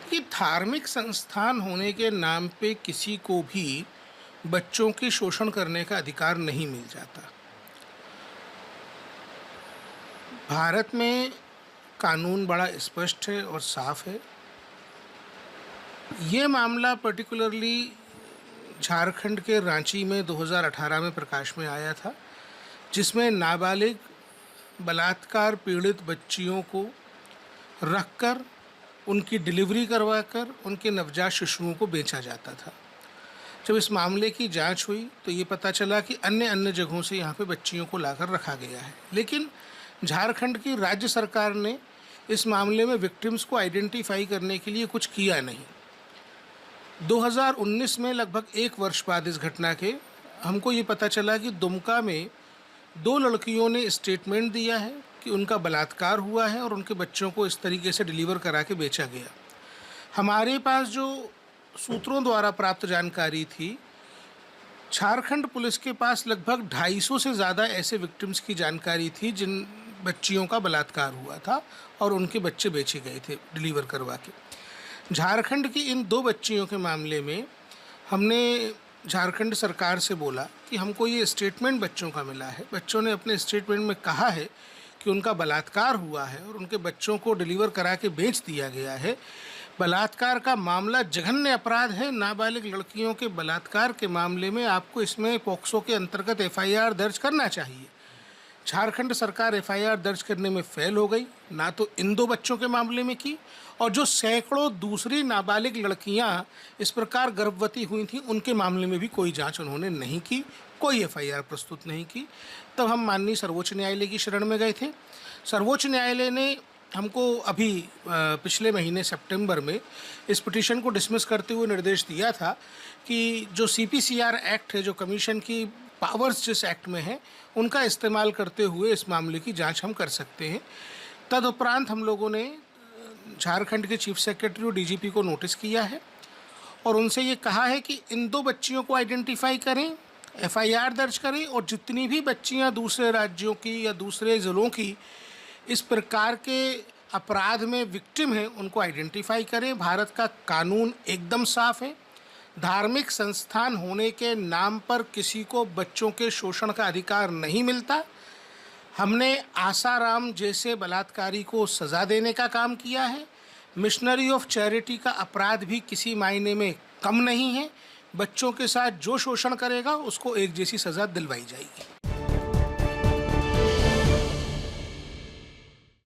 कि धार्मिक संस्थान होने के नाम पे किसी को भी बच्चों के शोषण करने का अधिकार नहीं मिल जाता। भारत में कानून बड़ा स्पष्ट है और साफ है। ये मामला पर्टिकुलरली झारखंड के रांची में 2018 में प्रकाश में आया था, जिसमें नाबालिग बलात्कार पीड़ित बच्चियों को रखकर उनकी डिलीवरी करवाकर उनके नवजात शिशुओं को बेचा जाता था। जब इस मामले की जांच हुई तो ये पता चला कि अन्य अन्य जगहों से यहाँ पे बच्चियों को लाकर रखा गया है, लेकिन झारखंड की राज्य सरकार ने इस मामले में विक्टिम्स को आइडेंटिफाई करने के लिए कुछ किया नहीं। 2019 में लगभग एक वर्ष बाद इस घटना के हमको ये पता चला कि दुमका में 2 लड़कियों ने स्टेटमेंट दिया है कि उनका बलात्कार हुआ है और उनके बच्चों को इस तरीके से डिलीवर करा के बेचा गया। हमारे पास जो सूत्रों द्वारा प्राप्त जानकारी थी, झारखंड पुलिस के पास लगभग 250 से ज़्यादा ऐसे विक्टिम्स की जानकारी थी जिन बच्चियों का बलात्कार हुआ था और उनके बच्चे बेचे गए थे डिलीवर करवा के। झारखंड की इन 2 बच्चियों के मामले में हमने झारखंड सरकार से बोला कि हमको ये स्टेटमेंट बच्चों का मिला है। बच्चों ने अपने स्टेटमेंट में कहा है कि उनका बलात्कार हुआ है और उनके बच्चों को डिलीवर करा के बेच दिया गया है। बलात्कार का मामला जघन्य अपराध है। नाबालिग लड़कियों के बलात्कार के मामले में आपको इसमें पॉक्सो के अंतर्गत एफआईआर दर्ज करना चाहिए। झारखंड सरकार एफआईआर दर्ज करने में फेल हो गई, ना तो इन 2 बच्चों के मामले में की, और जो सैकड़ों दूसरी नाबालिग लड़कियां इस प्रकार गर्भवती हुई थीं उनके मामले में भी कोई जांच उन्होंने नहीं की, कोई एफआईआर प्रस्तुत नहीं की। तब हम माननीय सर्वोच्च न्यायालय की शरण में गए थे। सर्वोच्च न्यायालय ने हमको अभी पिछले महीने सितंबर में इस पिटीशन को डिसमिस करते हुए निर्देश दिया था कि जो सीपीसीआर एक्ट है, जो कमीशन की पावर्स जिस एक्ट में है, उनका इस्तेमाल करते हुए इस मामले की जांच हम कर सकते हैं। तदुपरांत हम लोगों ने झारखंड के चीफ सेक्रेटरी और डीजीपी को नोटिस किया है और उनसे ये कहा है कि इन 2 बच्चियों को आइडेंटिफाई करें, एफआईआर दर्ज करें और जितनी भी बच्चियां दूसरे राज्यों की या दूसरे ज़िलों की इस प्रकार के अपराध में विक्टिम हैं उनको आइडेंटिफाई करें। भारत का कानून एकदम साफ है। धार्मिक संस्थान होने के नाम पर किसी को बच्चों के शोषण का अधिकार नहीं मिलता। हमने आसाराम जैसे बलात्कारी को सज़ा देने का काम किया है। मिशनरी ऑफ चैरिटी का अपराध भी किसी मायने में कम नहीं है। बच्चों के साथ जो शोषण करेगा उसको एक जैसी सज़ा दिलवाई जाएगी।